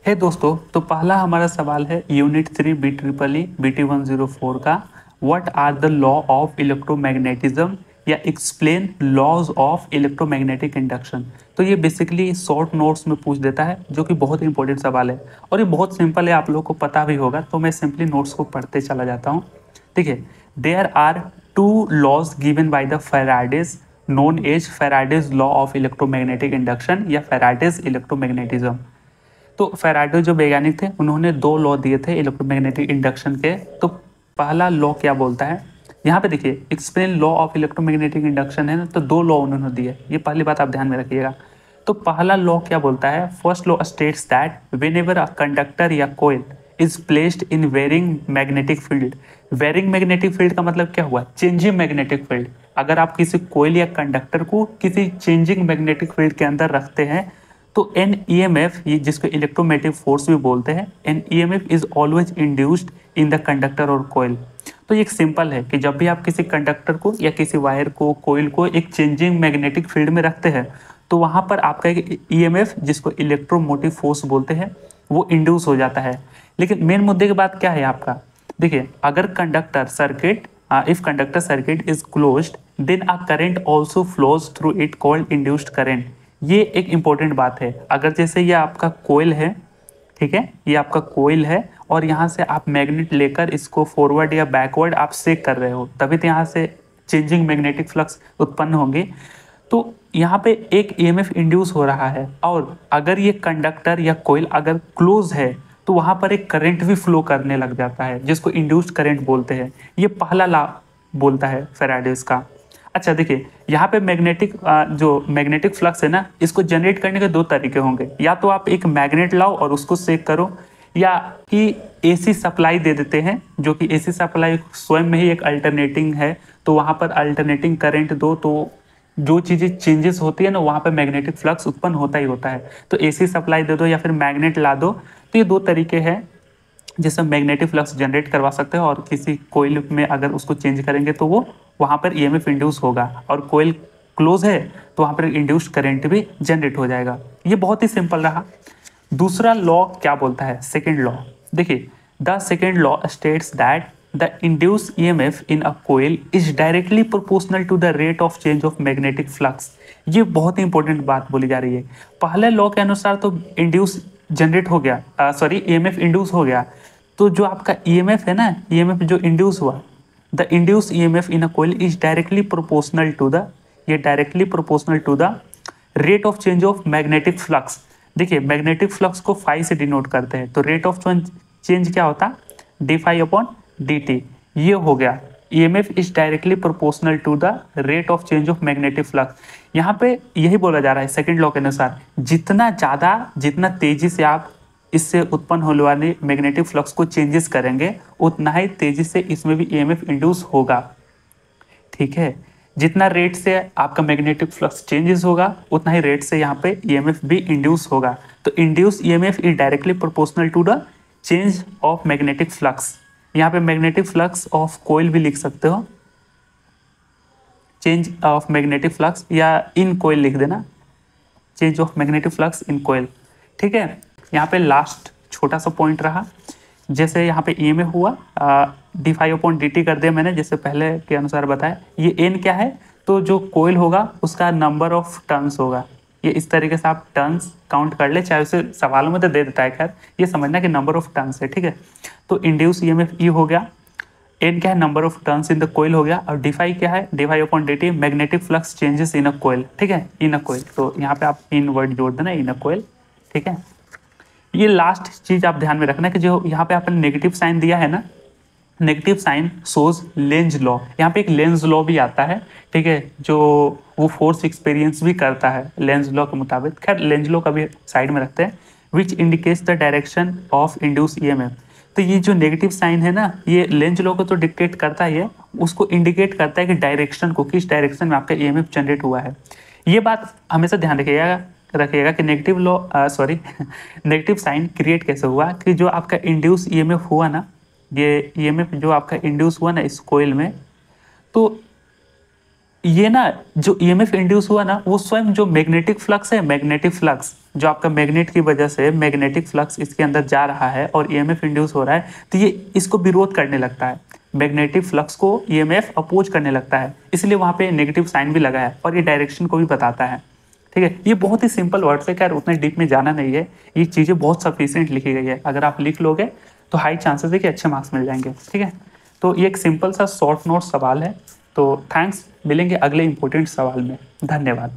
है दोस्तों, तो पहला हमारा सवाल है unit 3 B triple E BT 104 का। What are the law of electromagnetism या explain laws of electromagnetic induction. तो ये बेसिकली शॉर्ट नोट्स में पूछ देता है, जो कि बहुत ही इंपॉर्टेंट सवाल है और ये बहुत सिंपल है, आप लोगों को पता भी होगा। तो मैं सिंपली नोट्स को पढ़ते चला जाता हूँ। ठीक है, there are two laws given by the Faraday's known as Faraday's law of electromagnetic induction या फैराडेज इलेक्ट्रोमैग्नेटिज्म। तो फैराडे जो वैज्ञानिक थे, उन्होंने दो लॉ दिए थे इलेक्ट्रोमैग्नेटिक इंडक्शन के। तो पहला लॉ क्या बोलता है, यहाँ पे देखिए explain law of electromagnetic induction है ना, तो दो लॉ उन्होंने दिए, ये पहली बात आप ध्यान में रखिएगा। तो पहला लॉ क्या बोलता है, first law states that whenever a conductor या coil is placed in varying magnetic field. Varying magnetic field का मतलब क्या हुआ, चेंजिंग मैग्नेटिक फील्ड। अगर आप किसी कोइल या कंडक्टर को किसी चेंजिंग मैग्नेटिक फील्ड के अंदर रखते हैं तो एन EMF, ये जिसको इलेक्ट्रोमैग्नेटिक फोर्स भी बोलते हैं, an EMF is always induced in the conductor और कोयल। तो ये एक सिंपल है कि जब भी आप किसी कंडक्टर को या किसी वायर को, कोयल को एक चेंजिंग मैग्नेटिक फील्ड में रखते हैं तो वहाँ पर आपका एक EMF, जिसको इलेक्ट्रोमोटिव फोर्स बोलते हैं, वो इंड्यूस हो जाता है। लेकिन मेन मुद्दे की बात क्या है आपका, देखिए अगर conductor circuit if conductor circuit is closed then a current also flows through it called induced current। ये एक इंपॉर्टेंट बात है। अगर जैसे ये आपका कोयल है, ठीक है, ये आपका कोयल है और यहाँ से आप मैग्नेट लेकर इसको फॉरवर्ड या बैकवर्ड आप सेक कर रहे हो, तभी तो यहाँ से चेंजिंग मैग्नेटिक फ्लक्स उत्पन्न होंगे। तो यहाँ पे एक EMF इंड्यूस हो रहा है और अगर ये कंडक्टर या कोयल अगर क्लोज है तो वहाँ पर एक करंट भी फ्लो करने लग जाता है, जिसको इंड्यूस्ड करंट बोलते हैं। ये पहला लॉ बोलता है फैराडेज का। अच्छा देखिए, यहाँ पे जो मैग्नेटिक फ्लक्स है ना, इसको जनरेट करने के दो तरीके होंगे। या तो आप एक मैग्नेट लाओ और उसको सेक करो, या कि AC सप्लाई दे देते हैं, जो कि AC सप्लाई स्वयं में ही एक अल्टरनेटिंग है। तो वहाँ पर अल्टरनेटिंग करंट दो, तो जो चीज़ें चेंजेस होती है ना, वहाँ पर मैग्नेटिक फ्लक्स उत्पन्न होता ही होता है। तो AC सप्लाई दे दो या फिर मैग्नेट ला दो। तो ये दो तरीके हैं जिससे मैग्नेटिक फ्लक्स जनरेट करवा सकते हैं, और किसी कोयल में अगर उसको चेंज करेंगे तो वो वहाँ पर EMF इंड्यूस होगा, और कोयल क्लोज है तो वहाँ पर इंड्यूस्ड करंट भी जनरेट हो जाएगा। ये बहुत ही सिंपल रहा। दूसरा लॉ क्या बोलता है, सेकेंड लॉ, देखिए the second law states that the induce EMF in a coil is directly proportional to the rate of change of magnetic flux. ये बहुत ही इंपॉर्टेंट बात बोली जा रही है। पहले लॉ के अनुसार तो इंड्यूस जनरेट हो गया, EMF इंड्यूस हो गया, तो जो आपका EMF है ना, EMF जो इंड्यूस हुआ, the induce EMF in a coil is directly proportional to the, ये directly proportional to the rate of change of magnetic flux. देखिए मैग्नेटिक फ्लक्स को फाई से डिनोट करते हैं, तो रेट ऑफ चेंज क्या होता, dφ/dt। ये हो गया, EMF is directly proportional to the rate of change of magnetic flux. यहाँ पे यही बोला जा रहा है सेकंड लॉ के अनुसार, जितना तेजी से आप इससे उत्पन्न होने वाले मैग्नेटिक फ्लक्स को चेंजेस करेंगे, उतना ही तेजी से इसमें भी EMF इंड्यूस होगा। ठीक है, जितना रेट से आपका मैग्नेटिक फ्लक्स चेंजेस होगा, उतना ही रेट से यहाँ पे EMF भी इंड्यूस होगा। तो induce EMF is directly proportional to the change of magnetic flux. यहाँ पे मैग्नेटिक फ्लक्स ऑफ कोयल भी लिख सकते हो, चेंज ऑफ मैग्नेटिक फ्लक्स, या इन कोयल लिख देना, change of magnetic flux in coil. ठीक है, यहाँ पे लास्ट छोटा सा पॉइंट रहा, जैसे यहाँ पे EMF हुआ dφ/dt कर दिया मैंने, जैसे पहले के अनुसार बताया। ये n क्या है, तो जो कोयल होगा उसका नंबर ऑफ टर्न्स होगा। ये इस तरीके से आप टर्न्स काउंट कर ले, चाहे उसे सवालों में तो दे देता है, खैर ये समझना कि नंबर ऑफ टर्न्स है। ठीक है, तो इंड्यूस EMF E हो गया, n क्या है, number of turns in the coil हो गया, और dφ क्या है, dφ/dt magnetic flux changes in a coil. ठीक है, इन अ कोयल, तो यहाँ पे आप इन वर्ड जोड़ देना, इन अ कोयल। ठीक है, ये लास्ट चीज आप ध्यान में रखना कि जो यहाँ पे आपने नेगेटिव साइन दिया है ना, negative sign shows Lenz law. यहाँ पे एक लेंज लॉ भी आता है, ठीक है, जो वो फोर्स एक्सपीरियंस भी करता है लेंज लॉ के मुताबिक। खैर लेंज लॉ का भी साइड में रखते हैं, which indicates the direction of induce EMF। तो ये जो नेगेटिव साइन है ना, ये लेंज लॉ को तो डिक्टेट करता ही है, उसको इंडिकेट करता है कि डायरेक्शन को, किस डायरेक्शन में आपका EMF जनरेट हुआ है। ये बात हमेशा ध्यान रखिएगा कि नेगेटिव साइन क्रिएट कैसे हुआ, कि जो आपका इंड्यूस EMF हुआ ना, ये EMF जो आपका इंड्यूस हुआ ना इस कोयल में, तो ये ना जो ईएमएफ इंड्यूस हुआ ना, वो स्वयं जो मैग्नेटिक फ्लक्स है, मैग्नेटिक फ्लक्स जो आपका मैग्नेट की वजह से मैग्नेटिक फ्लक्स इसके अंदर जा रहा है और ईएमएफ इंड्यूस हो रहा है, तो ये इसको विरोध करने लगता है, मैग्नेटिक फ्लक्स को ईएमएफ अपोज करने लगता है, इसलिए वहाँ पे नेगेटिव साइन भी लगा है और ये डायरेक्शन को भी बताता है। ठीक है, ये बहुत ही सिंपल वर्ड्स है, खैर उतने डीप में जाना नहीं है, ये चीज़ें बहुत सफिशिएंट लिखी गई है, अगर आप लिख लोगे तो हाई चांसेस है कि अच्छे मार्क्स मिल जाएंगे। ठीक है, तो ये एक सिंपल सा शॉर्ट नोट सवाल है। तो थैंक्स, मिलेंगे अगले इंपॉर्टेंट सवाल में। धन्यवाद।